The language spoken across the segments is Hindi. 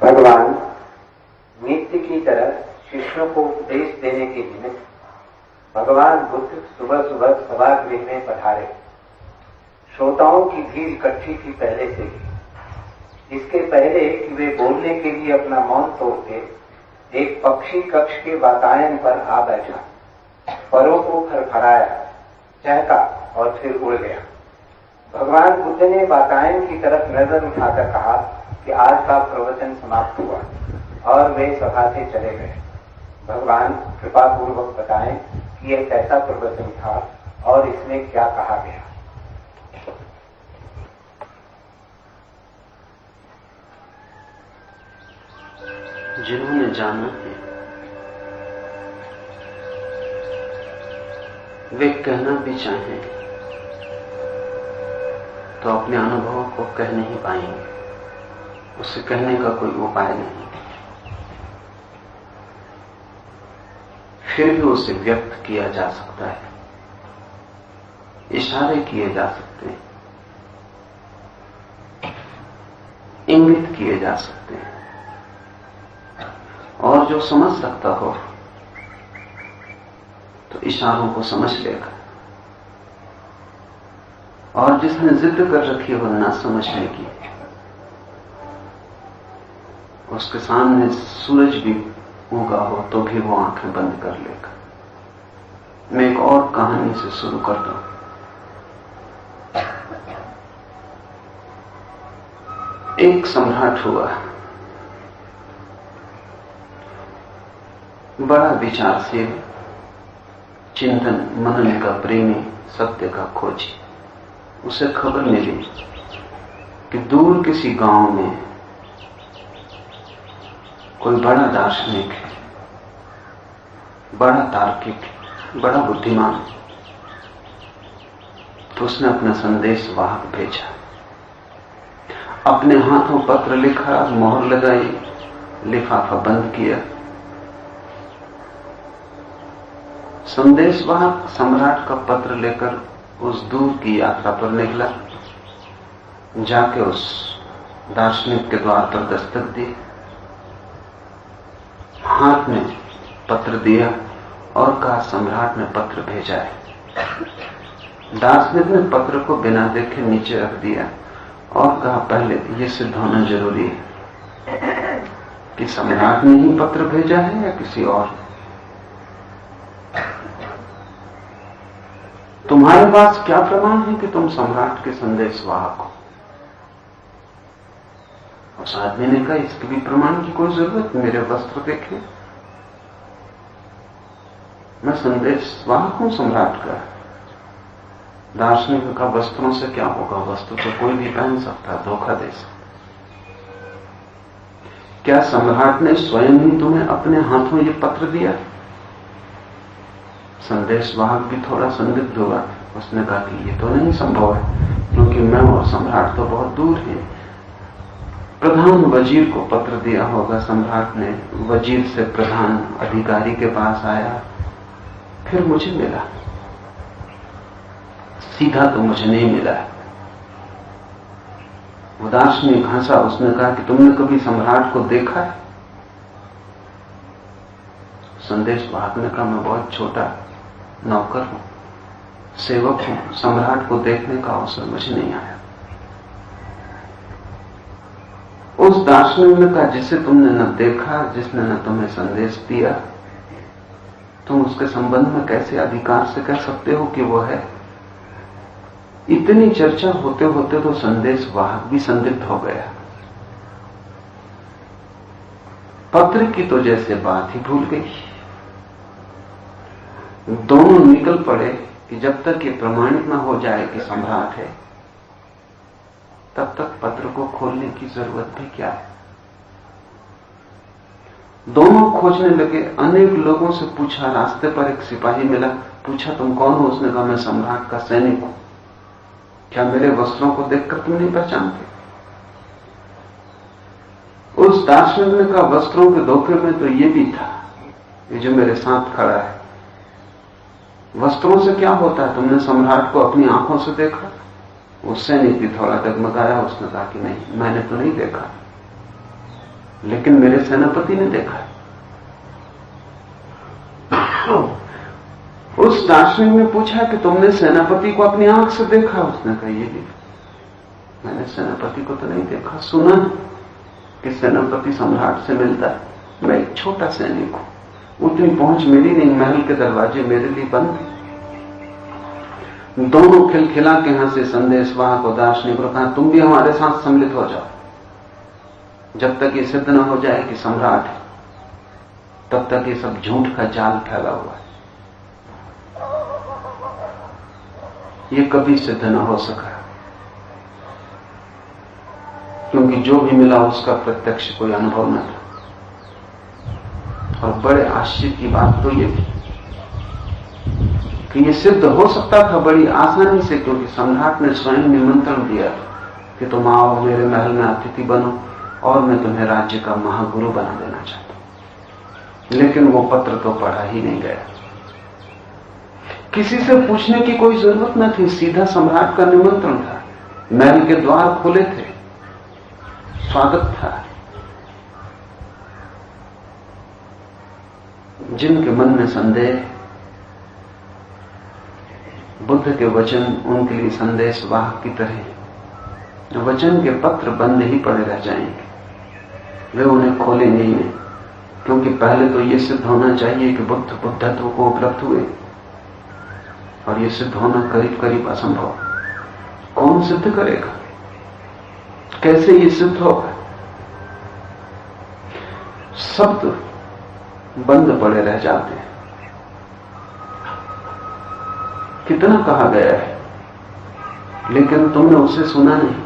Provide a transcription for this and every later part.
भगवान नित्य की तरह शिष्यों को उपदेश देने के निमित्त भगवान बुद्ध सुबह सुबह सभागृह में पधारे। श्रोताओं की भीड़ इकट्ठी थी पहले से ही। इसके पहले कि वे बोलने के लिए अपना मौन तोड़ते, एक पक्षी कक्ष के वातायन पर आ बैठा, परों को फरफराया, चहका और फिर उड़ गया। भगवान बुद्ध ने वातायन की तरफ नजर उठाकर कहा कि आज का प्रवचन समाप्त हुआ, और वे सभा से चले गए। भगवान कृपा पूर्वक बताएं कि यह कैसा प्रवचन था और इसमें क्या कहा गया। जिन्होंने जाना है वे कहना भी चाहें तो अपने अनुभवों को कह नहीं पाएंगे। उसे कहने का कोई उपाय नहीं, फिर भी उसे व्यक्त किया जा सकता है, इशारे किए जा सकते हैं, इंगित किए जा सकते हैं, और जो समझ सकता हो तो इशारों को समझ लेगा, और जिसने जिद कर रखी हो ना समझने की, उसके सामने सूरज भी उगा हो तो भी वो आंखें बंद कर लेगा। मैं एक और कहानी से शुरू करता हूं। एक सम्राट हुआ, बड़ा विचारशील, चिंतन मनन का प्रेमी, सत्य का खोजी। उसे खबर मिली कि दूर किसी गांव में कोई बड़ा दार्शनिक है, बड़ा तार्किक, बड़ा बुद्धिमान। तो उसने अपना संदेश वाहक भेजा, अपने हाथों पत्र लिखा, मोहर लगाई, लिफाफा बंद किया। संदेशवाहक सम्राट का पत्र लेकर उस दूर की यात्रा पर निकला, जाके उस दार्शनिक के द्वार पर दस्तक दी, हाथ में पत्र दिया और कहा सम्राट ने पत्र भेजा है। दार्शनिक ने पत्र को बिना देखे नीचे रख दिया और कहा पहले यह सिद्ध होना जरूरी है कि सम्राट ने ही पत्र भेजा है या किसी और। तुम्हारे पास क्या प्रमाण है कि तुम सम्राट के संदेशवाहक हो? उस आदमी ने कहा इसके भी प्रमाण की कोई जरूरत, मेरे वस्त्र देखें, मैं संदेशवाहक हूं सम्राट का। दार्शनिक का वस्त्रों से क्या होगा? वस्त्र तो कोई भी पहन सकता, धोखा दे सकता। क्या सम्राट ने स्वयं ही तुम्हें अपने हाथों ये पत्र दिया? संदेशवाहक भी थोड़ा संदिग्ध हुआ। उसने कहा कि ये तो नहीं संभव है, क्योंकि मैं और सम्राट तो बहुत दूर हैं। प्रधान वजीर को पत्र दिया होगा सम्राट ने, वजीर से प्रधान अधिकारी के पास आया, फिर मुझे मिला, सीधा तो मुझे नहीं मिला। उदास ने हंसा, उसने कहा कि तुमने कभी सम्राट को देखा है? संदेशवाहक ने कहा मैं बहुत छोटा नौकर हूं, सेवक हूं, सम्राट को देखने का अवसर मुझे नहीं आया। उस दार्शनिक ने कहा जिसे तुमने न देखा, जिसने न तुम्हें संदेश दिया, तुम उसके संबंध में कैसे अधिकार से कह सकते हो कि वो है? इतनी चर्चा होते होते तो संदेशवाहक भी संदिग्ध हो गया। पत्र की तो जैसे बात ही भूल गई। दोनों निकल पड़े कि जब तक ये प्रमाणित न हो जाए कि सम्राट है, तब तक पत्र को खोलने की जरूरत भी क्या है। दोनों खोजने लगे, अनेक लोगों से पूछा। रास्ते पर एक सिपाही मिला, पूछा तुम कौन हो? उसने कहा मैं सम्राट का सैनिक हूं। क्या मेरे वस्त्रों को देखकर तुम नहीं पहचानते? उस दार्शनिक ने कहा वस्त्रों के धोखे में तो ये भी था, ये जो मेरे साथ खड़ा है। वस्त्रों से क्या होता है? तुमने सम्राट को अपनी आंखों से देखा? उस सैनिक भी थोड़ा डगमगाया, उसने कहा कि नहीं, मैंने तो नहीं देखा। लेकिन मेरे सेनापति ने देखा। उस दार्शनिक ने पूछा कि तुमने सेनापति को अपनी आंख से देखा? उसने कहा ये भी मैंने सेनापति को तो नहीं देखा, सुना कि सेनापति सम्राट से मिलता है। मैं एक छोटा सैनिक हूं, उतनी पहुंच मेरी नहीं, महल के दरवाजे मेरे लिए बंद। दोनों खिलखिला के हंसे, संदेशवाहक और दार्शनिक को कहा तुम भी हमारे साथ सम्मिलित हो जाओ। जब तक ये सिद्ध न हो जाए कि सम्राट है, तब तक ये सब झूठ का जाल फैला हुआ है। ये कभी सिद्ध न हो सका, क्योंकि जो भी मिला उसका प्रत्यक्ष कोई अनुभव न था। और बड़े आश्चर्य की बात तो ये थी कि ये सिद्ध हो सकता था बड़ी आसानी से, क्योंकि सम्राट ने स्वयं निमंत्रण दिया कि तुम आओ, मेरे महल में अतिथि बनो और मैं तुम्हें राज्य का महागुरु बना देना चाहता हूं। लेकिन वो पत्र तो पढ़ा ही नहीं गया। किसी से पूछने की कोई जरूरत न थी, सीधा सम्राट का निमंत्रण था। महल के द्वार खुले थे, स्वागत था। जिनके मन में संदेह, बुद्ध के वचन उनके लिए संदेश वाहक की तरह, वचन के पत्र बंद ही पड़े रह जाएंगे, वे उन्हें खोलेंगे ही नहीं। क्योंकि पहले तो यह सिद्ध होना चाहिए कि बुद्ध बुद्धत्व को उपलब्ध हुए, और यह सिद्ध होना करीब करीब असंभव। कौन सिद्ध करेगा? कैसे ये सिद्ध होगा? शब्द बंद पड़े रह जाते हैं। कितना कहा गया है, लेकिन तुमने उसे सुना नहीं।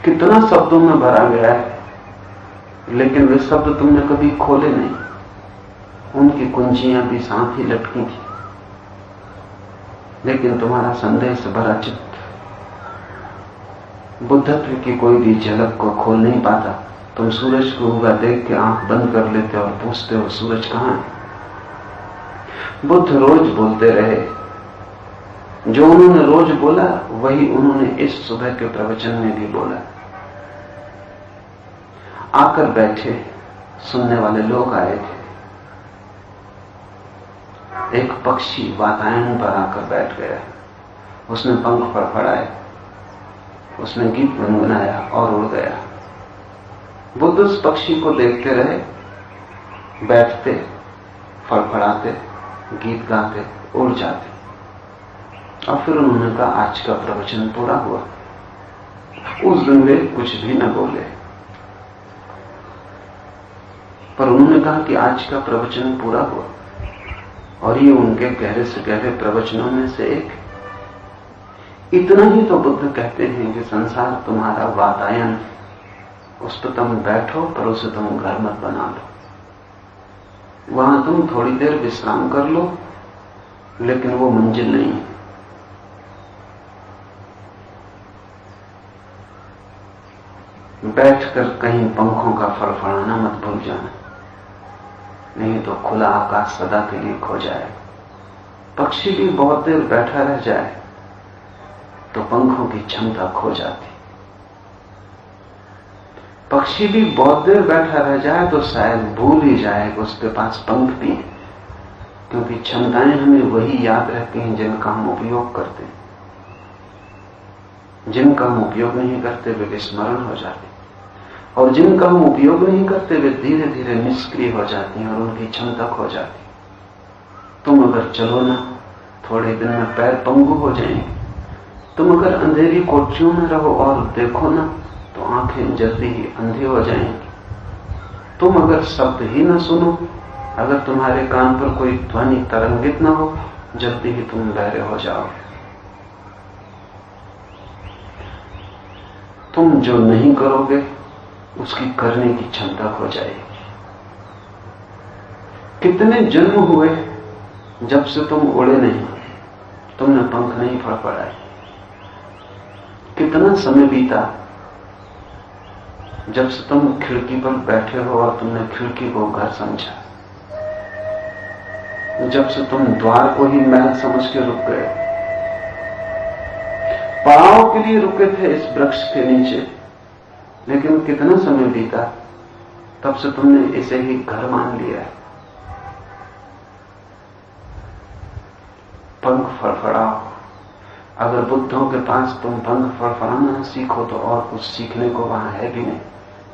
कितना शब्दों में भरा गया है, लेकिन वे शब्द तुमने कभी खोले नहीं। उनकी कुंजियां भी साथ ही लटकी थी, लेकिन तुम्हारा संदेश से भरा चित्त बुद्धत्व की कोई भी झलक को खोल नहीं पाता। तुम सूरज को उगा देख के आंख बंद कर लेते और पूछते हो सूरज कहां है? बुद्ध रोज बोलते रहे, जो उन्होंने रोज बोला वही उन्होंने इस सुबह के प्रवचन में भी बोला। आकर बैठे, सुनने वाले लोग आए थे। एक पक्षी वातायन पर आकर बैठ गया, उसने पंख फड़फड़ाए, उसने गीत गुनगुनाया और उड़ गया। बुद्ध उस पक्षी को देखते रहे, बैठते, फड़फड़ाते, गीत गाते, उड़ जाते। और फिर उन्होंने कहा आज का प्रवचन पूरा हुआ। उस दिन वे कुछ भी न बोले, पर उन्होंने कहा कि आज का प्रवचन पूरा हुआ। और ये उनके गहरे से गहरे प्रवचनों में से एक। इतना ही तो बुद्ध कहते हैं कि संसार तुम्हारा वातायन, उस पर तुम बैठो पर उसे तुम घर मत बना लो। वहां तुम थोड़ी देर विश्राम कर लो, लेकिन वो मंजिल नहीं। बैठकर कहीं पंखों का फड़फड़ाना मत भूल जाना, नहीं तो खुला आकाश सदा के लिए खो जाए। पक्षी भी बहुत देर बैठा रह जाए तो पंखों की क्षमता खो जाती। पक्षी भी बहुत देर बैठा रह जाए तो शायद भूल ही जाए कि उसके पास पंख भी है, क्योंकि क्षमताएं हमें वही याद रहती हैं जिनका हम उपयोग करते हैं। जिनका हम उपयोग नहीं करते वे विस्मरण हो जाते, और जिनका हम उपयोग नहीं करते वे धीरे धीरे निष्क्रिय हो जाती हैं और उनकी क्षमता खो जाती। तुम अगर चलो ना, थोड़े दिन में पैर पंगु हो जाएंगे। तुम अगर अंधेरी कोठरियों में रहो और देखो ना, तो आंखें जल्दी ही अंधी हो जाएंगी। तुम अगर शब्द ही न सुनो, अगर तुम्हारे कान पर कोई ध्वनि तरंगित न हो, जल्दी ही तुम बहरे हो जाओगे। तुम जो नहीं करोगे उसकी करने की क्षमता खो जाएगी। कितने जन्म हुए जब से तुम उड़े नहीं, तुमने पंख नहीं फड़फड़ाए। कितना समय बीता जब से तुम खिड़की पर बैठे हो और तुमने खिड़की को घर समझा, जब से तुम द्वार को ही महल समझ के रुक गए। पड़ाव के लिए रुके थे इस वृक्ष के नीचे, लेकिन कितना समय बीता, तब से तुमने इसे ही घर मान लिया है। पंख फड़फड़ाओ। अगर बुद्धों के पास तुम पंख फड़फड़ाना सीखो तो और कुछ सीखने को वहां है भी नहीं।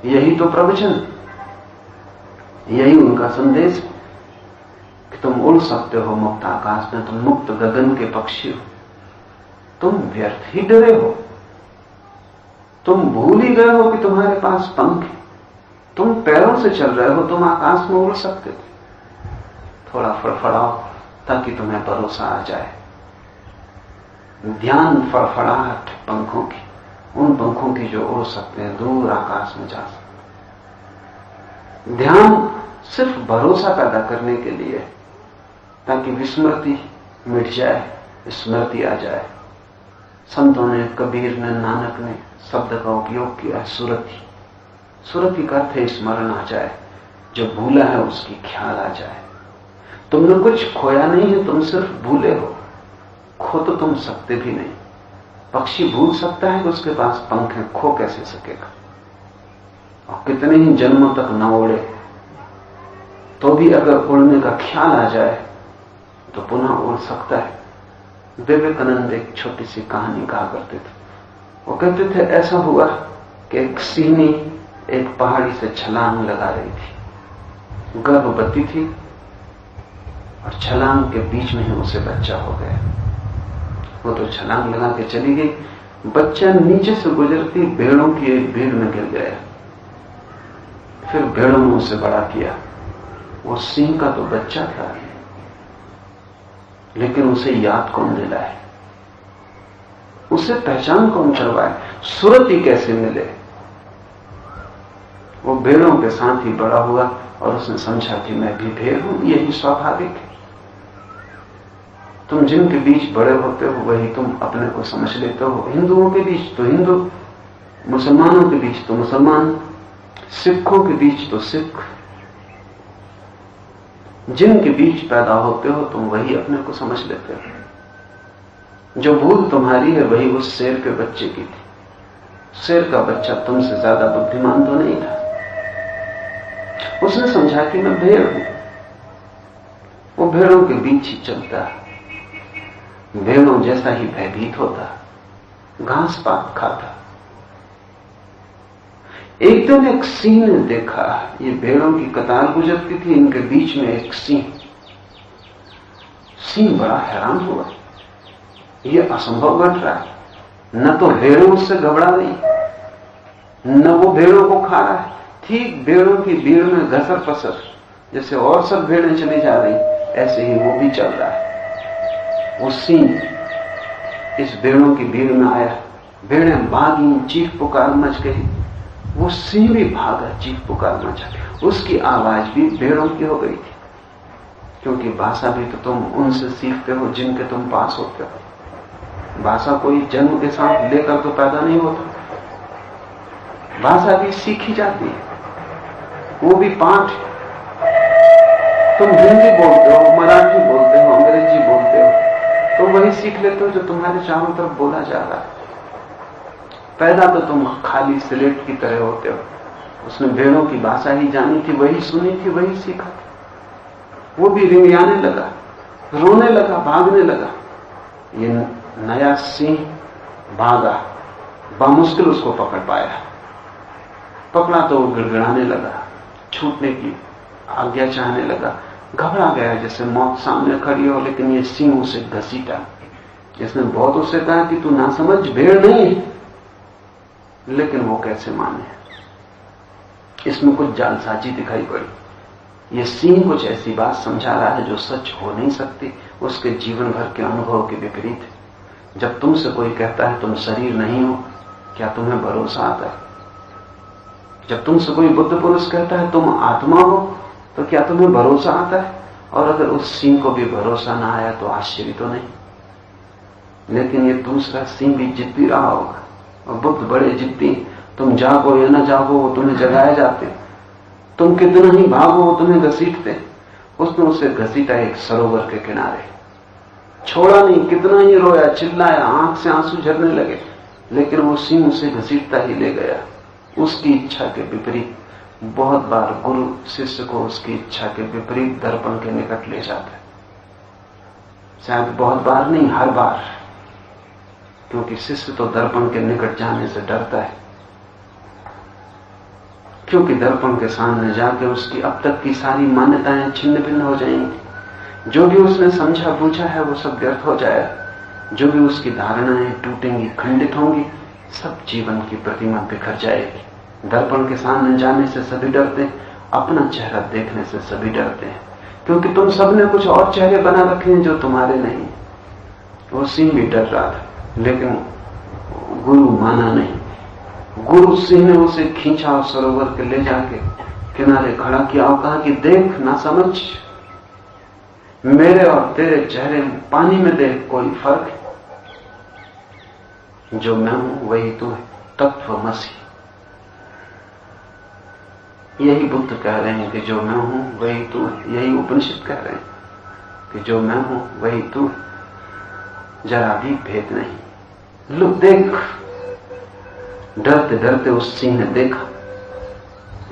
यही तो प्रवचन, यही उनका संदेश कि तुम उड़ सकते हो मुक्त आकाश में, तुम मुक्त गगन के पक्षी हो। तुम व्यर्थ ही डरे हो, तुम भूल ही गए हो कि तुम्हारे पास पंख है। तुम पैरों से चल रहे हो, तुम आकाश में उड़ सकते थे। थोड़ा फड़फड़ाओ ताकि तुम्हें भरोसा आ जाए। ध्यान फड़फड़ाहट पंखों की, उन पंखों की जो उड़ सकते हैं, दूर आकाश में जा सकते। ध्यान सिर्फ भरोसा पैदा करने के लिए, ताकि विस्मृति मिट जाए, स्मृति आ जाए। संतों ने, कबीर ने, नानक ने शब्द का उपयोग किया, सुरति। सुरति का अर्थ स्मरण आ जाए, जो भूला है उसकी ख्याल आ जाए। तुमने कुछ खोया नहीं है, तुम सिर्फ भूले हो। खो तो तुम सकते भी नहीं। पक्षी भूल सकता है कि उसके पास पंख है, खो कैसे सकेगा? और कितने ही जन्मों तक न उड़े तो भी अगर उड़ने का ख्याल आ जाए तो पुनः उड़ सकता है। विवेकानंद एक छोटी सी कहानी कहा करते थे। वो कहते थे, ऐसा हुआ कि एक सिंहनी एक पहाड़ी से छलांग लगा रही थी। गर्भवती थी और छलांग के बीच में ही उसे बच्चा हो गया। वो तो छलांग लगा के चली गई, बच्चा नीचे से गुजरती भेड़ों की एक भीड़ में गिर गया। फिर भेड़ों ने उसे बड़ा किया। वो सिंह का तो बच्चा था, लेकिन उसे याद कौन दिलाए, उसे पहचान कौन करवाए, सुरति कैसे मिले? वो भेड़ों के साथ ही बड़ा हुआ और उसने समझा कि मैं भी भेड़ हूं, यही स्वाभाविक है। तुम जिनके बीच बड़े होते हो वही तुम अपने को समझ लेते हो। हिंदुओं के बीच तो हिंदू, मुसलमानों के बीच तो मुसलमान, सिखों के बीच तो सिख। जिनके बीच पैदा होते हो तुम वही अपने को समझ लेते हो। जो भूल तुम्हारी है वही उस शेर के बच्चे की थी। शेर का बच्चा तुमसे ज्यादा बुद्धिमान तो नहीं था। उसने समझा कि मैं भेड़ हूं। वो भेड़ों के बीच ही चलता, भेड़ों जैसा ही भयभीत होता, घास पात खाता। एक दिन एक सिंह ने देखा, ये भेड़ों की कतार गुजरती थी, इनके बीच में एक सिंह। सिंह बड़ा हैरान हुआ, ये असंभव घट रहा है। न तो भेड़ों उससे घबरा रही, न वो भेड़ों को खा रहा है। ठीक भेड़ों की भीड़ में घसर पसर, जैसे और सब भेड़ें चली जा रही, ऐसे ही वो भी चल रहा है। वो सिंह इस भेड़ों की भीड़ में आया, भेड़ें भागी, चीख पुकार मच गई। वो सिंह भी भागा, चीख पुकार मचा। उसकी आवाज भी भेड़ों की हो गई थी, क्योंकि भाषा भी तो तुम उनसे सीखते हो जिनके तुम पास होते हो। भाषा कोई जन्म के साथ लेकर तो पैदा नहीं होता, भाषा भी सीखी जाती है, वो भी पाठ। तुम हिंदी बोलते हो, मराठी बोलते हो, अंग्रेजी बोलते हो, तो वही सीख लेते हो जो तुम्हारे चारों तरफ बोला जा रहा है। पैदा तो तुम खाली स्लेट की तरह होते हो। उसने भेड़ों की भाषा ही जानी थी, वही सुनी थी, वही सीखा था। वो भी रिंगयाने लगा, रोने लगा, भागने लगा। ये नया सिंह भागा, बामुश्किल उसको पकड़ पाया। पकड़ा तो वो गिड़गिड़ाने लगा, छूटने की आज्ञा चाहने लगा, घबरा गया जैसे मौत सामने खड़ी हो। लेकिन ये सिंह उसे घसीटा। इसने बहुत उससे कहा कि तू ना समझ, भेड़ नहीं है। लेकिन वो कैसे माने? इसमें कुछ जालसाजी दिखाई पड़ी। ये सिंह कुछ ऐसी बात समझा रहा है जो सच हो नहीं सकती, उसके जीवन भर के अनुभव के विपरीत है। जब तुमसे कोई कहता है तुम शरीर नहीं हो, क्या तुम्हें भरोसा आता है? जब तुमसे कोई बुद्ध पुरुष कहता है तुम आत्मा हो, तो क्या तुम्हें भरोसा आता है? और अगर उस सिंह को भी भरोसा ना आया तो आश्चर्य तो नहीं। लेकिन ये दूसरा सिंह भी जिद्दी रहा होगा, और बुद्ध बड़े जिद्दी। तुम जागो या न जागो वो तुम्हें जगाए जाते, तुम कितना ही भागो वो तुम्हें घसीटते। उसने उसे घसीटा एक सरोवर के किनारे, छोड़ा नहीं। कितना ही रोया, चिल्लाया, आंख से आंसू झरने लगे, लेकिन वो सिंह उसे घसीटता ही ले गया। उसकी इच्छा के विपरीत। बहुत बार गुरु शिष्य को उसकी इच्छा के विपरीत दर्पण के निकट ले जाता है। शायद बहुत बार नहीं, हर बार, क्योंकि शिष्य तो दर्पण के निकट जाने से डरता है, क्योंकि दर्पण के सामने जाके उसकी अब तक की सारी मान्यताएं छिन्न भिन्न हो जाएंगी। जो भी उसने समझा बूझा है वो सब व्यर्थ हो जाएगा। जो भी उसकी धारणाएं टूटेंगी, खंडित होंगी, सब जीवन की प्रतिमा बिखर जाएगी। दर्पण के सामने जाने से सभी डरते हैं, अपना चेहरा देखने से सभी डरते हैं, क्योंकि तुम सबने कुछ और चेहरे बना रखे हैं जो तुम्हारे नहीं। वो सिंह भी डर रहा था, लेकिन गुरु माना नहीं। गुरु सिंह ने उसे खींचा और सरोवर के ले जाके किनारे खड़ा किया और कहा कि देख ना समझ, मेरे और तेरे चेहरे में पानी में देख कोई फर्क है। जो मैं हूं वही तू है, तत्वमसि। यही बुद्ध कह रहे हैं कि जो मैं हूं वही तू है। यही उपनिषद कह रहे हैं कि जो मैं हूं वही तू है। जरा भी भेद नहीं। लो देख। डरते डरते उस सिंह ने देखा,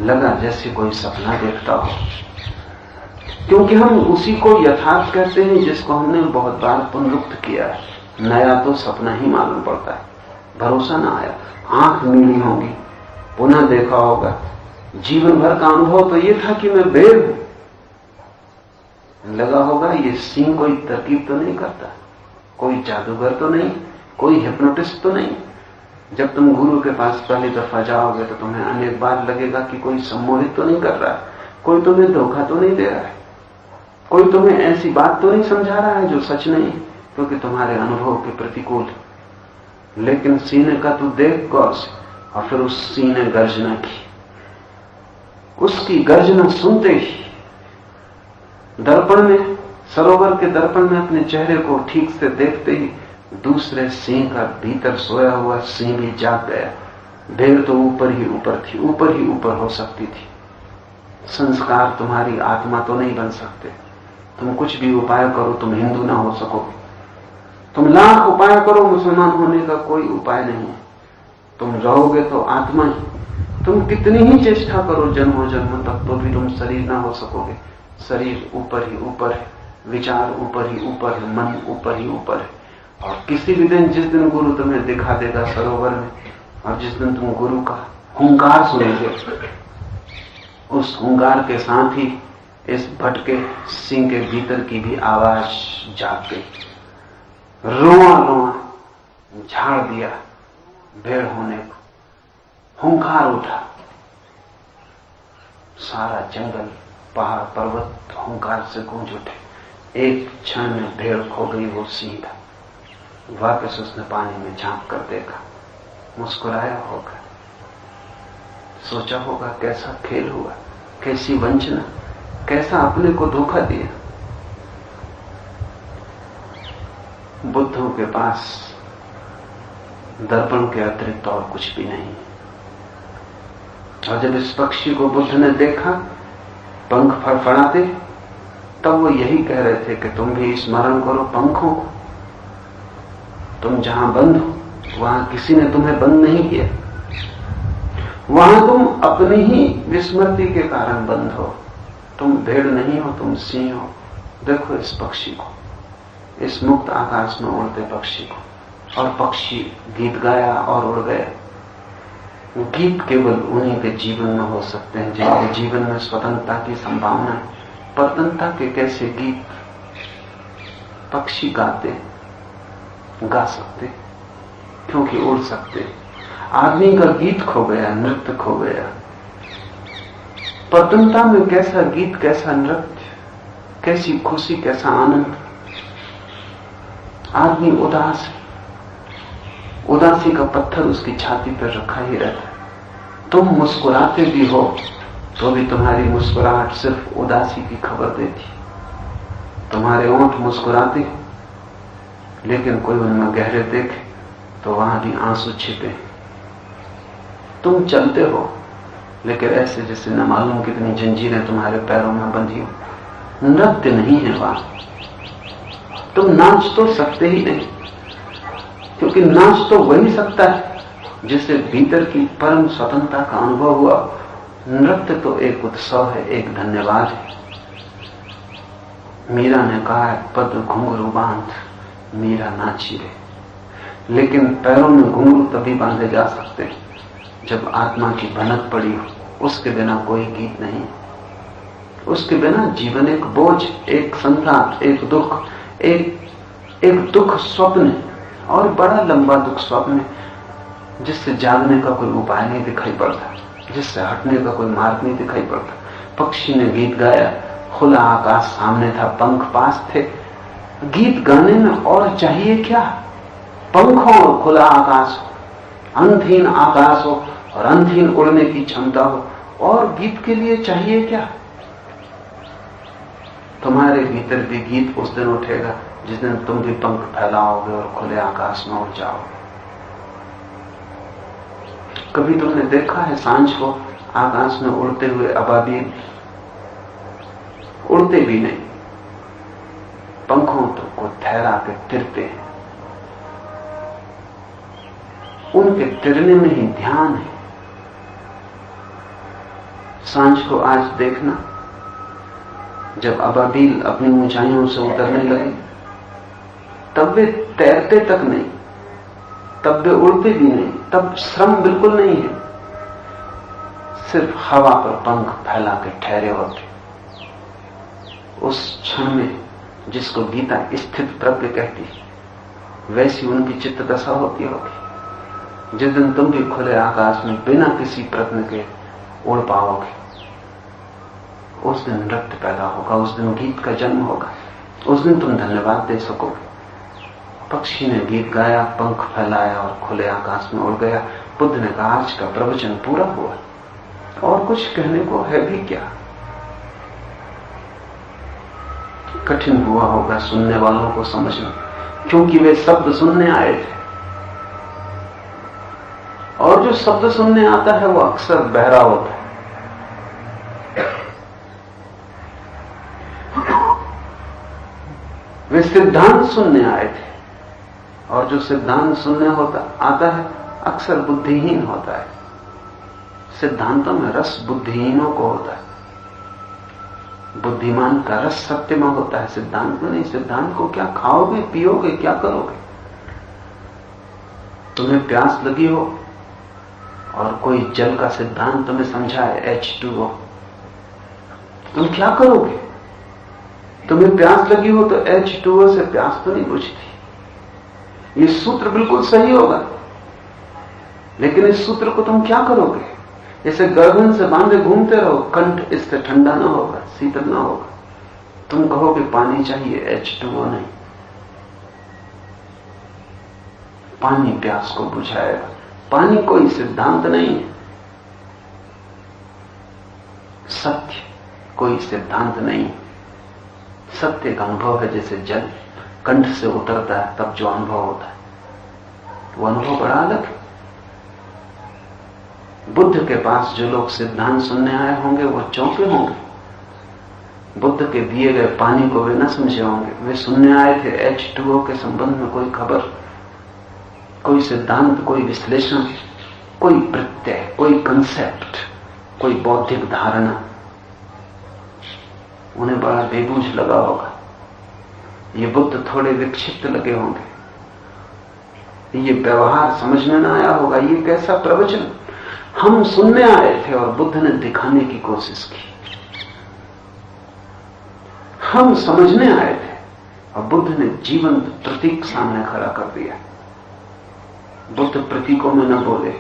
लगा जैसे कोई सपना देखता हो, क्योंकि हम उसी को यथार्थ कहते हैं जिसको हमने बहुत बार पुनरुक्त किया है। नया तो सपना ही मालूम पड़ता है, भरोसा ना आया। आंख मीली होगी, पुनः देखा होगा। जीवन भर का अनुभव तो ये था कि मैं बेर हूं। लगा होगा ये सिंह कोई तरकीब तो नहीं करता, कोई जादूगर तो नहीं, कोई हिप्नोटिस्ट तो नहीं। जब तुम गुरु के पास पहली दफा जाओगे तो तुम्हें अनेक बार लगेगा कि कोई सम्मोहित तो नहीं कर रहा है, कोई तुम्हें धोखा तो नहीं दे रहा है, कोई तुम्हें ऐसी बात तो नहीं समझा रहा है जो सच नहीं, क्योंकि तुम्हारे अनुभव के प्रतिकूल। लेकिन सीने का तू देख गौर से। और फिर उस सीने गर्जना की। उसकी गर्जना सुनते ही दर्पण में, सरोवर के दर्पण में अपने चेहरे को ठीक से देखते ही दूसरे सिंह का भीतर सोया हुआ सिंह भी जाग गया। भेड़ तो ऊपर ही ऊपर थी, ऊपर ही ऊपर हो सकती थी। संस्कार तुम्हारी आत्मा तो नहीं बन सकते। तुम कुछ भी उपाय करो तुम हिंदू ना हो सकोगे। तुम लाख उपाय करो, मुसलमान होने का कोई उपाय नहीं। तुम रहोगे तो आत्मा ही। तुम कितनी ही चेष्टा करो जन्मों जन्मों तक, तो भी तुम शरीर ना हो सकोगे। शरीर ऊपर ही ऊपर है, विचार ऊपर ही ऊपर है, मन ऊपर ही ऊपर है। और किसी भी दिन, जिस दिन गुरु तुम्हें दिखा देगा सरोवर में, और जिस दिन तुम गुरु का हुंकार सुनेंगे, उस हुंकार के साथ ही इस भटके सिंह के भीतर की भी आवाज जाग गई। रोआ रोआ झाड़ दिया भेड़ होने को। हुंकार उठा। सारा जंगल, पहाड़, पर्वत हुंकार से गूंज उठे। एक क्षण में भेड़ खो गई, वो सिंह था। वापस उसने पानी में झांक कर देखा, मुस्कुराया होगा, सोचा होगा कैसा खेल हुआ, कैसी वंचना, कैसा अपने को धोखा दिया। बुद्धों के पास दर्पण के अतिरिक्त और कुछ भी नहीं। और जब इस पक्षी को बुद्ध ने देखा पंख फड़फड़ाते, तब वो यही कह रहे थे कि तुम भी स्मरण करो पंखों को। तुम जहां बंद हो वहां किसी ने तुम्हें बंद नहीं किया। वहां तुम अपनी ही विस्मृति के कारण बंद हो। तुम भेड़ नहीं हो, तुम सिंह हो। देखो इस पक्षी को, इस मुक्त आकाश में उड़ते पक्षी को। और पक्षी गीत गाया और उड़ गया। गीत केवल उन्हीं के जीवन में हो सकते हैं जिनके जीवन में स्वतंत्रता की संभावना है। परतंत्रता के कैसे गीत पक्षी गाते, गा सकते, क्योंकि उड़ सकते। आदमी का गीत खो गया, नृत्य खो गया। परतंत्रता में कैसा गीत, कैसा नृत्य, कैसी खुशी, कैसा आनंद। आदमी उदास है, उदासी का पत्थर उसकी छाती पर रखा ही रहता है। तुम मुस्कुराते भी हो तो भी तुम्हारी मुस्कुराहट सिर्फ उदासी की खबर देती। तुम्हारे ओंठ मुस्कुराते, लेकिन कोई उनमें गहरे देखे तो वहां भी आंसू छिपे। तुम चलते हो, लेकिन ऐसे जैसे न मालूम कितनी जंजीरें तुम्हारे पैरों में बंधी हो। नृत्य नहीं है वहां। तुम नाच तो सकते ही नहीं, क्योंकि नाच तो वही सकता है जिसे भीतर की परम स्वतंत्रता का अनुभव हुआ। नृत्य तो एक उत्सव है, एक धन्यवाद है। मीरा ने कहा है, पद घुंघरू बांध मीरा नाची रे। लेकिन पैरों में घुंघरू तभी बांधे जा सकते हैं जब आत्मा की भनक पड़ी हो, उसके बिना कोई गीत नहीं। उसके बिना जीवन एक बोझ, एक संसार, एक दुख, एक दुख स्वप्न, और बड़ा लंबा दुख स्वप्न, जिससे जागने का कोई उपाय नहीं दिखाई पड़ता, जिससे हटने का कोई मार्ग नहीं दिखाई पड़ता। पक्षी ने गीत गाया, खुला आकाश सामने था, पंख पास थे। गीत गाने में और चाहिए क्या? पंखों और खुला आकाश हो, अंतहीन आकाश हो और अंतहीन उड़ने की क्षमता हो, और गीत के लिए चाहिए क्या? तुम्हारे भीतर भी गीत उस दिन उठेगा जिस दिन तुम भी पंख फैलाओगे और खुले आकाश में उड़ जाओगे। कभी तुमने देखा है सांझ को आकाश में उड़ते हुए अबाबील? उड़ते भी नहीं, पंखों तो को ठहरा के तिरते हैं। उनके तिरने में ही ध्यान है। सांझ को आज देखना, जब अबाबील अपनी ऊंचाइयों से उतरने लगे, तब वे तैरते तक नहीं, तब वे उड़ते भी नहीं, तब श्रम बिल्कुल नहीं है, सिर्फ हवा पर पंख फैला के ठहरे होते। उस क्षण में जिसको गीता स्थित प्रज्ञ कहती, वैसी उनकी चित्त दशा होती होगी। जिस दिन तुम भी खुले आकाश में बिना किसी प्रश्न के उड़ पाओगे, उस दिन नृत्य पैदा होगा, उस दिन गीत का जन्म होगा, उस दिन तुम धन्यवाद दे सकोगे। पक्षी ने गीत गाया, पंख फैलाया और खुले आकाश में उड़ गया। बुद्ध ने कहा, आज का प्रवचन पूरा हुआ, और कुछ कहने को है भी क्या? कठिन हुआ होगा सुनने वालों को समझना, क्योंकि वे शब्द सुनने आए थे, और जो शब्द सुनने आता है वो अक्सर बहरा होता है। वे सिद्धांत सुनने आए थे, और जो सिद्धांत सुनने आता है अक्सर बुद्धिहीन होता है। सिद्धांतों में रस बुद्धिहीनों को होता है, बुद्धिमान का रस सत्य में होता है, सिद्धांत में नहीं। सिद्धांत को क्या खाओगे, पियोगे, क्या करोगे? तुम्हें प्यास लगी हो और कोई जल का सिद्धांत तुम्हें समझाए H2O, तुम क्या करोगे? तुम्हें प्यास लगी हो तो H2O से प्यास तो नहीं बुझती। ये सूत्र बिल्कुल सही होगा, लेकिन इस सूत्र को तुम क्या करोगे? जैसे गर्दन से बांधे घूमते रहो, कंठ इससे ठंडा ना होगा, शीतल ना होगा। तुम कहोगे पानी चाहिए, H2O नहीं। पानी प्यास को बुझाएगा। पानी कोई सिद्धांत नहीं है, सत्य कोई सिद्धांत नहीं। सत्य का अनुभव है, जैसे जल कंठ से उतरता है तब जो अनुभव होता है, वो अनुभव बड़ा अलग है। बुद्ध के पास जो लोग सिद्धांत सुनने आए होंगे वो चौंके होंगे। बुद्ध के दिए गए पानी को वे न समझे होंगे। वे सुनने आए थे H2O के संबंध में कोई खबर, कोई सिद्धांत, कोई विश्लेषण, कोई प्रत्यय, कोई कंसेप्ट, कोई बौद्धिक धारणा। उन्हें बड़ा बेबूझ लगा होगा। ये बुद्ध थोड़े विक्षिप्त लगे होंगे, ये व्यवहार समझ में ना आया होगा। ये कैसा प्रवचन! हम सुनने आए थे और बुद्ध ने दिखाने की कोशिश की। हम समझने आए थे और बुद्ध ने जीवंत प्रतीक सामने खड़ा कर दिया। बुद्ध प्रतीकों में न बोले,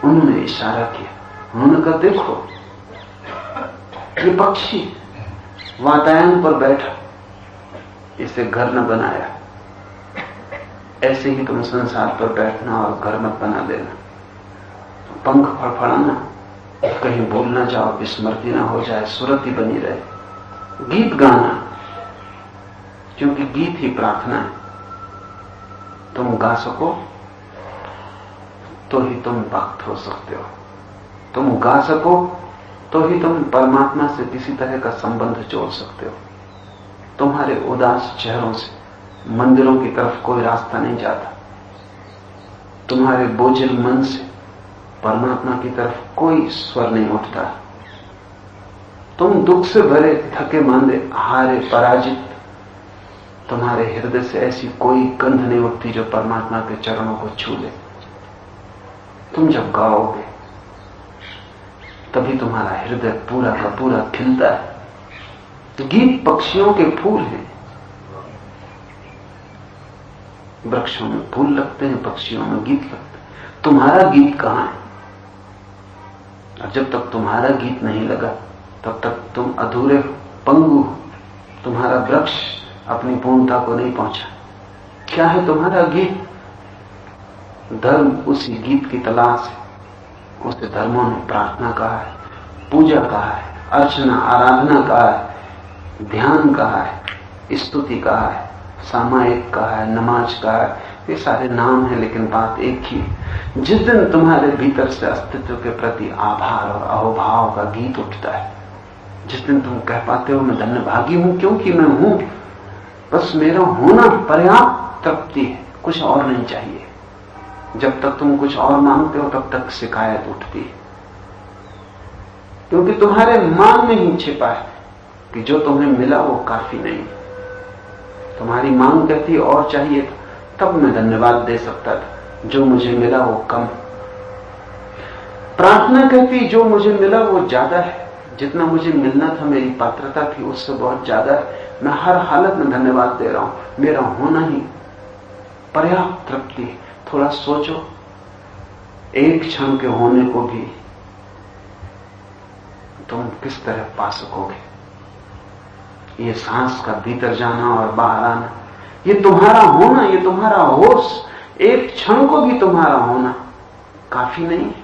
उन्होंने इशारा किया। उन्होंने कहा, देखो ये पक्षी वातायन पर बैठा, इसे घर न बनाया, ऐसे ही तुम संसार पर बैठना और घर मत बना देना। पंख फड़फड़ाना, कहीं भूल ना जाओ, विस्मृति ना हो जाए, सुरति बनी रहे। गीत गाना, क्योंकि गीत ही प्रार्थना है। तुम गा सको तो ही तुम भक्त हो सकते हो। तुम गा सको तो ही तुम परमात्मा से किसी तरह का संबंध जोड़ सकते हो। तुम्हारे उदास चेहरों से मंदिरों की तरफ कोई रास्ता नहीं जाता। तुम्हारे बोझिल मन से परमात्मा की तरफ कोई स्वर नहीं उठता। तुम दुख से भरे, थके मांदे, हारे, पराजित, तुम्हारे हृदय से ऐसी कोई गंध नहीं उठती जो परमात्मा के चरणों को छू ले। तुम जब गाओगे तभी तुम्हारा हृदय पूरा का पूरा खिलता है। गीत पक्षियों के फूल हैं। वृक्षों में फूल लगते हैं, पक्षियों में गीत लगते हैं। तुम्हारा गीत कहां है? और जब तक तुम्हारा गीत नहीं लगा तब तक तुम अधूरे हो, पंगु हो। तुम्हारा वृक्ष अपनी पूर्णता को नहीं पहुंचा। क्या है तुम्हारा गीत? धर्म उसी गीत की तलाश है। उसे धर्मों ने प्रार्थना कहा है, पूजा कहा है, अर्चना आराधना कहा है, ध्यान कहा है, स्तुति कहा है, सामायिक कहा है, नमाज कहा है। ये सारे नाम हैं, लेकिन बात एक ही है। जिस दिन तुम्हारे भीतर से अस्तित्व के प्रति आभार और अहोभाव का गीत उठता है, जिस दिन तुम कह पाते हो मैं धन्यभागी हूं क्योंकि मैं हूं, बस मेरा होना पर्याप्त तृप्ति है, कुछ और नहीं चाहिए। जब तक तुम कुछ और मांगते हो तब तक शिकायत उठती है, क्योंकि तुम्हारे मांग में ही छिपा है कि जो तुम्हें मिला वो काफी नहीं। तुम्हारी मांग कहती और चाहिए था, तब मैं धन्यवाद दे सकता था। जो मुझे मिला वो कम। प्रार्थना कहती जो मुझे मिला वो ज्यादा है, जितना मुझे मिलना था, मेरी पात्रता थी, उससे बहुत ज्यादा है। मैं हर हालत में धन्यवाद दे रहा हूं। मेरा होना ही पर्याप्त तृप्ति है। थोड़ा सोचो, एक क्षण के होने को भी तुम किस तरह पा सकोगे? ये सांस का भीतर जाना और बाहर आना, ये तुम्हारा होना, ये तुम्हारा होश, एक क्षण को भी तुम्हारा होना काफी नहीं है।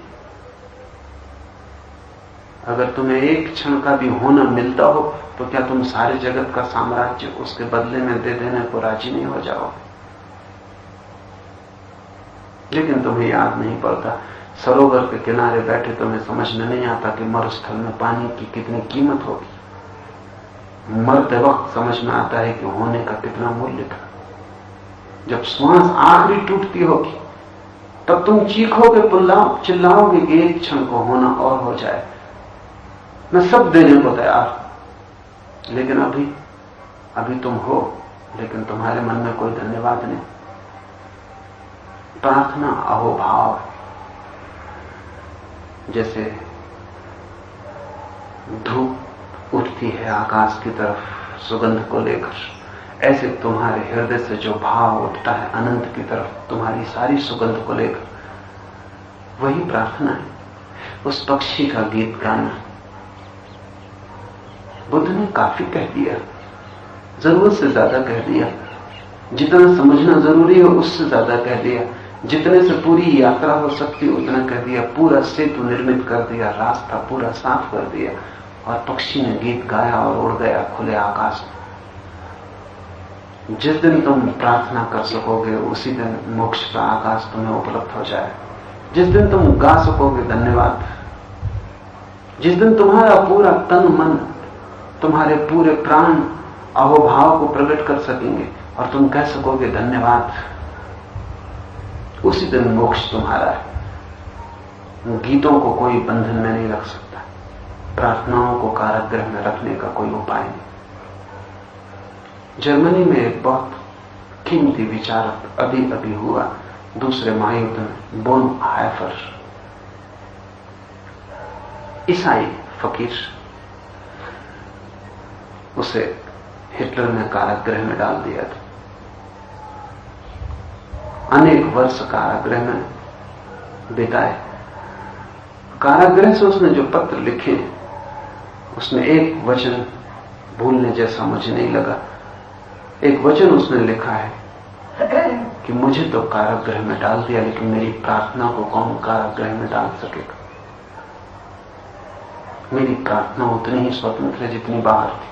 अगर तुम्हें एक क्षण का भी होना मिलता हो तो क्या तुम सारे जगत का साम्राज्य उसके बदले में दे देने को राजी नहीं हो जाओगे? लेकिन तुम्हें याद नहीं पड़ता। सरोवर के किनारे बैठे तुम्हें समझ में नहीं आता कि मरुस्थल में पानी की कितनी कीमत होगी। मरते वक्त समझ में आता है कि होने का कितना मूल्य था। जब श्वास आखिरी टूटती होगी तब तुम चीखोगे, चिल्लाओगे कि एक क्षण को होना और हो जाए, मैं सब देने को तैयार हूं। लेकिन अभी तुम हो, लेकिन तुम्हारे मन में कोई धन्यवाद नहीं। प्रार्थना अहोभाव है। जैसे धूप उठती है आकाश की तरफ सुगंध को लेकर, ऐसे तुम्हारे हृदय से जो भाव उठता है अनंत की तरफ तुम्हारी सारी सुगंध को लेकर, वही प्रार्थना है। उस पक्षी का गीत गाना। बुद्ध ने काफी कह दिया, जरूरत से ज्यादा कह दिया। जितना समझना जरूरी है उससे ज्यादा कह दिया। जितने से पूरी यात्रा हो सकती उतना कह दिया। पूरा सेतु निर्मित कर दिया, रास्ता पूरा साफ कर दिया, और पक्षी ने गीत गाया और उड़ गया खुले आकाश में। जिस दिन तुम प्रार्थना कर सकोगे उसी दिन मोक्ष का आकाश तुम्हें उपलब्ध हो जाए। जिस दिन तुम गा सकोगे धन्यवाद, जिस दिन तुम्हारा पूरा तन मन, तुम्हारे पूरे प्राण अहोभाव को प्रकट कर सकेंगे और तुम कह सकोगे धन्यवाद, उसी दिन मोक्ष तुम्हारा है। गीतों को कोई बंधन में नहीं रख सकता। प्रार्थनाओं को कारागृह में रखने का कोई उपाय नहीं। जर्मनी में एक बहुत कीमती विचारक अभी हुआ दूसरे महायुद्ध में, बोनहायफर, ईसाई फकीर। उसे हिटलर ने कारागृह में डाल दिया था। अनेक वर्ष कारागृह में बिताए। कारागृह से उसने जो पत्र लिखे उसमें एक वचन भूलने जैसा मुझे नहीं लगा। एक वचन उसने लिखा है कि मुझे तो कारागृह में डाल दिया, लेकिन मेरी प्रार्थना को कौन कारागृह में डाल सकेगा? मेरी प्रार्थना उतनी ही स्वतंत्र है जितनी बाहर थी।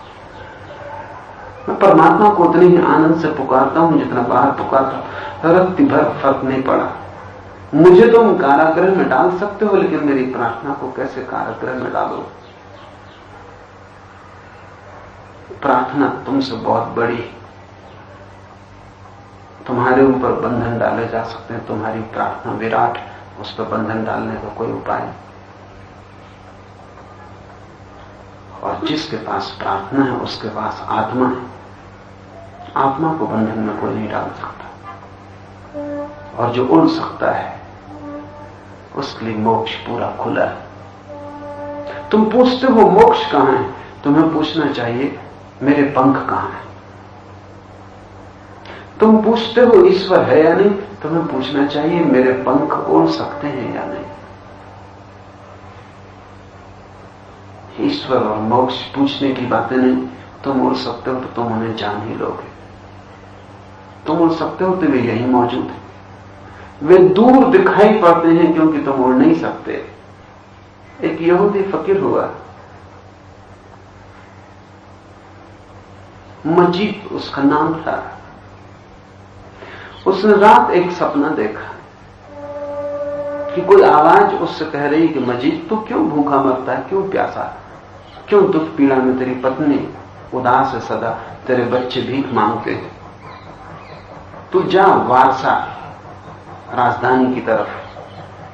मैं परमात्मा को उतनी ही आनंद से पुकारता हूं जितना बाहर पुकारता हूं। रत्ती भर फर्क नहीं पड़ा। मुझे तुम कारागृह में डाल सकते हो, लेकिन मेरी प्रार्थना को कैसे कारागृह में डालो? प्रार्थना तुमसे बहुत बड़ी, तुम्हारे ऊपर बंधन डाले जा सकते हैं, तुम्हारी प्रार्थना विराट, उस पर बंधन डालने का कोई उपाय नहीं। और जिसके पास प्रार्थना है उसके पास आत्मा है, आत्मा को बंधन में कोई नहीं डाल सकता। और जो उड़ सकता है उसके लिए मोक्ष पूरा खुला है। तुम पूछते हो मोक्ष कहां है, तुम्हें पूछना चाहिए मेरे पंख कहां है। तुम पूछते हो ईश्वर है या नहीं, तुम्हें पूछना चाहिए मेरे पंख उड़ सकते हैं या नहीं। ईश्वर और मोक्ष पूछने की बातें नहीं, तुम उड़ सकते हो तो तुम उन्हें जान ही लोगे। तुम उड़ सकते हो तो वे यही मौजूद है। वे दूर दिखाई पड़ते हैं क्योंकि तुम उड़ नहीं सकते। एक यहूदी फकीर हुआ, मजीद उसका नाम था। उसने रात एक सपना देखा कि कोई आवाज उससे कह रही कि मजीद तू क्यों भूखा मरता है, क्यों प्यासा, क्यों दुख पीड़ा में तेरी पत्नी उदास है सदा, तेरे बच्चे भीख मांगते हैं, तू जा वारसा राजधानी की तरफ।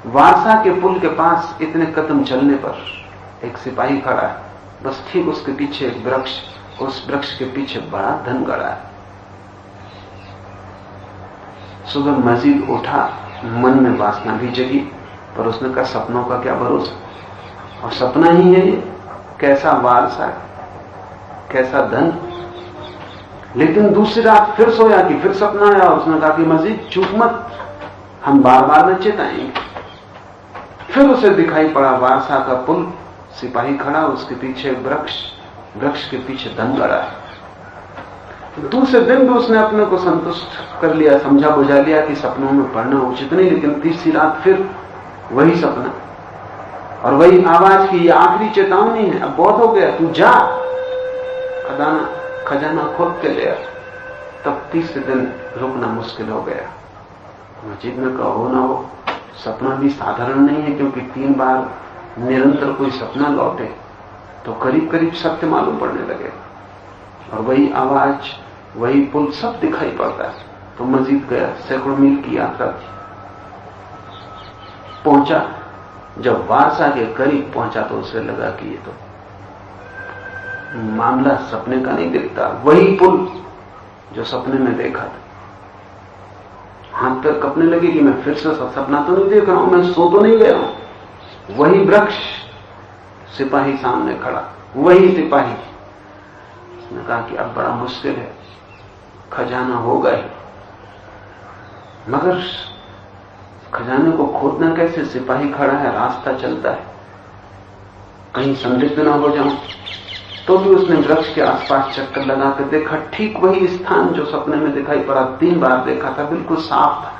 वारसा के पुल के पास इतने कदम चलने पर एक सिपाही खड़ा है, बस ठीक उसके पीछे एक वृक्ष, उस वृक्ष के पीछे बड़ा धन गड़ा है। सुबह मजीद उठा, मन में वासना भी जगी, पर उसने कहा सपनों का क्या भरोसा, और सपना ही है ये, कैसा वारसा, कैसा धन। लेकिन दूसरी रात फिर सोया कि फिर सपना आया, उसने कहा कि मजीद चूक मत, हम बार बार न चेताएंगे। फिर उसे दिखाई पड़ा वारसा का पुल, सिपाही खड़ा, उसके पीछे वृक्ष, वृक्ष के पीछे धन गड़ा है। दूसरे दिन भी उसने अपने को संतुष्ट कर लिया, समझा बुझा लिया कि सपनों में पढ़ना उचित नहीं। लेकिन तीसरी रात फिर वही सपना और वही आवाज की ये आखिरी चेतावनी है, अब बहुत हो गया, तू जा खजाना खोद के ले आ। तब तीसरे दिन रुकना मुश्किल हो गया। मस्जिद में कहा हो ना हो, सपना भी साधारण नहीं है, क्योंकि 3 बार निरंतर कोई सपना लौटे तो करीब करीब सत्य मालूम पड़ने लगे। और वही आवाज, वही पुल, सब दिखाई पड़ता है। तो मस्जिद गया, सैकड़ों मील की यात्रा थी। पहुंचा, जब वारसा के करीब पहुंचा तो उसे लगा कि ये तो मामला सपने का नहीं दिखता, वही पुल जो सपने में देखा था। हाथ पैर कपने लगे कि मैं फिर से सपना तो नहीं देख रहा हूं, मैं सो तो नहीं गया हूं। वही वृक्ष, सिपाही सामने खड़ा, वही सिपाही। उसने कहा कि अब बड़ा मुश्किल है, खजाना होगा ही, मगर खजाने को खोदना कैसे, सिपाही खड़ा है, रास्ता चलता है, कहीं संदिग्ध ना हो जाऊं। तो भी उसने वृक्ष के आसपास चक्कर लगा कर देखा, ठीक वही स्थान जो सपने में दिखाई पड़ा, 3 बार देखा था, बिल्कुल साफ था।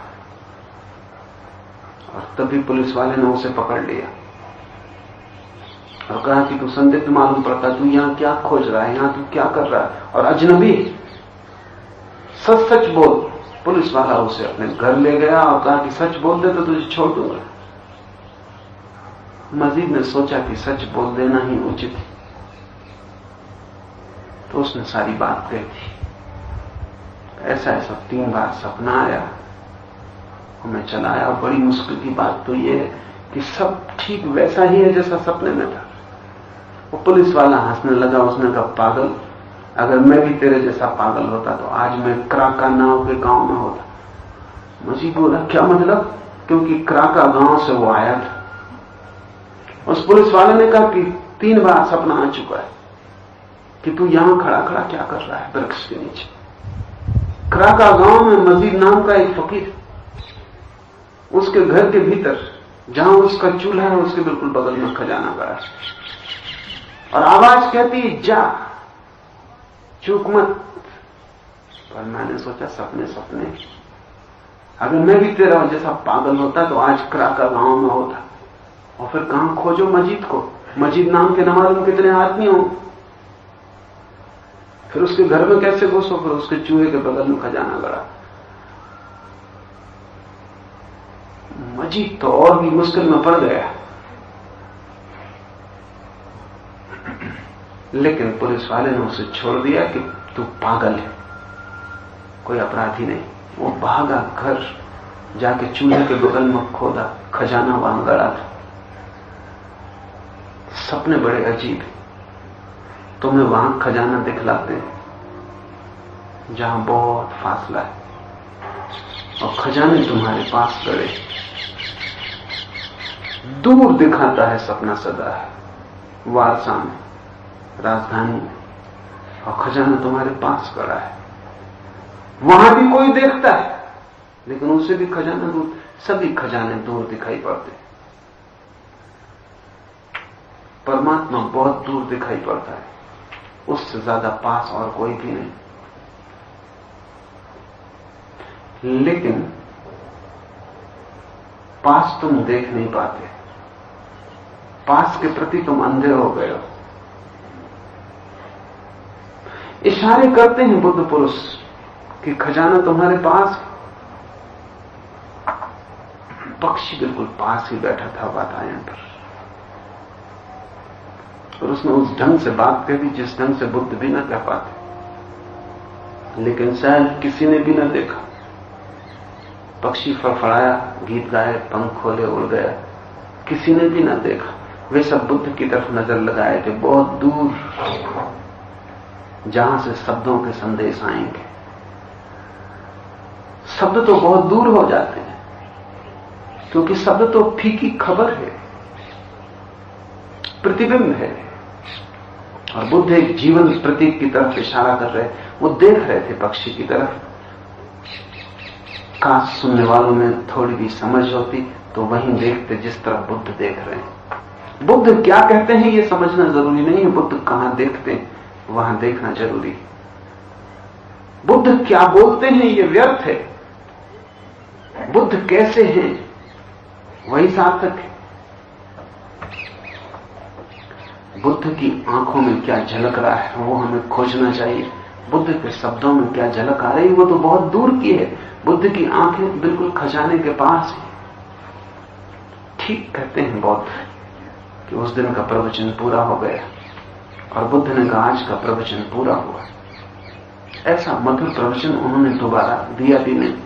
और तभी पुलिस वाले ने उसे पकड़ लिया और कहा कि तू संदिग्ध मालूम पड़ता, तू यहां क्या खोज रहा है, यहां तू क्या कर रहा है, और अजनबी, सच सच बोल। पुलिस वाला उसे अपने घर ले गया और कहा कि सच बोल दे तो तुझे छोड़ दूंगा। मजीद ने सोचा कि सच बोल देना ही उचित है, तो उसने सारी बात कह दी। ऐसा ऐसा 3 बार सपना आया और मैं चला आया। और बड़ी मुश्किल की बात तो यह है कि सब ठीक वैसा ही है जैसा सपने में था। वो पुलिस वाला हंसने लगा, उसने कहा पागल, अगर मैं भी तेरे जैसा पागल होता तो आज मैं क्राका नाव के गांव में होता। मुझे बोला क्या मतलब, क्योंकि क्राका गांव से वो आया था। उस पुलिस वाले ने कहा कि 3 बार सपना आ चुका है कि तू यहां खड़ा खड़ा क्या कर रहा है वृक्ष के नीचे। क्राका गांव में मजीद नाम का एक फकीर, उसके घर के भीतर जहां उसका चूल्हा है उसके बिल्कुल बगल में खजाना पड़ा है। और आवाज कहती है जा, चूक मत। पर मैंने सोचा सपने सपने, अगर मैं भी तेरा जैसा पागल होता तो आज क्राका गांव में होता। और फिर कहां खोजो मजीद को, मजीद नाम के न मालूम कितने आदमी हो, फिर उसके घर में कैसे घुसो, फिर उसके चूहे के बगल में खजाना गड़ा। मजीद तो और भी मुश्किल में पड़ गया। लेकिन पुलिस वाले ने उसे छोड़ दिया कि तू पागल है, कोई अपराधी नहीं। वो भागा घर, जाके चूल्हे के बगल में खोदा, खजाना वहां गड़ा था। सपने बड़े अजीब हैं। तुम्हें वहां खजाना दिखलाते जहां बहुत फासला है, और खजाने तुम्हारे पास गड़े। दूर दिखाता है सपना सदा, वारसा में, राजधानी में, और खजाना तुम्हारे पास गड़ा है। वहां भी कोई देखता है, लेकिन उसे भी खजाना दूर, सभी खजाने दूर दिखाई पड़ते। परमात्मा बहुत दूर दिखाई पड़ता है, उससे ज्यादा पास और कोई भी नहीं। लेकिन पास तुम देख नहीं पाते, पास के प्रति तुम अंधे हो गए हो। इशारे करते हैं बुद्ध पुरुष कि खजाना तुम्हारे पास। पक्षी बिल्कुल पास ही बैठा था वातायन पर, और उसने उस ढंग से बात कह दी जिस ढंग से बुद्ध भी न कह पाते। लेकिन शायद किसी ने भी न देखा। पक्षी फड़फड़ाया, गीत गाए, पंख खोले, उड़ गया, किसी ने भी न देखा। वे सब बुद्ध की तरफ नजर लगाए थे, बहुत दूर, जहां से शब्दों के संदेश आएंगे। शब्द तो बहुत दूर हो जाते हैं, क्योंकि शब्द तो फीकी खबर है, प्रतिबिंब है, और बुद्ध एक जीवन प्रतीक की तरफ इशारा कर रहे। वो देख रहे थे पक्षी की तरफ। काश सुनने वालों में थोड़ी भी समझ होती तो वहीं देखते जिस तरफ बुद्ध देख रहे हैं। बुद्ध क्या कहते हैं ये समझना जरूरी नहीं है, बुद्ध कहां देखते हैं वहां देखना जरूरी है। बुद्ध क्या बोलते हैं ये व्यर्थ है, बुद्ध कैसे हैं वही सार्थक है। बुद्ध की आंखों में क्या झलक रहा है वो हमें खोजना चाहिए। बुद्ध के शब्दों में क्या झलक आ रही वो तो बहुत दूर की है। बुद्ध की आंखें बिल्कुल खजाने के पास है। ठीक कहते हैं बौद्ध कि उस दिन का प्रवचन पूरा हो गया, और बुद्ध ने कहा आज का प्रवचन पूरा हुआ। ऐसा मधुर प्रवचन उन्होंने दोबारा दिया भी नहीं।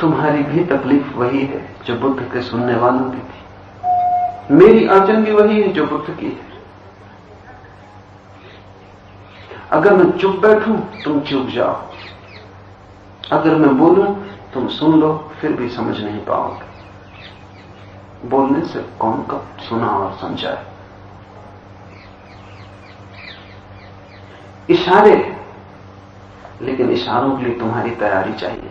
तुम्हारी भी तकलीफ वही है जो बुद्ध के सुनने वालों की थी, मेरी अड़चन भी वही है जो बुद्ध की है। अगर मैं चुप बैठूं तुम चुप जाओ, अगर मैं बोलूं तुम सुन लो, फिर भी समझ नहीं पाओगे। बोलने से कौन कब सुना और समझाए। इशारे, लेकिन इशारों के लिए तुम्हारी तैयारी चाहिए।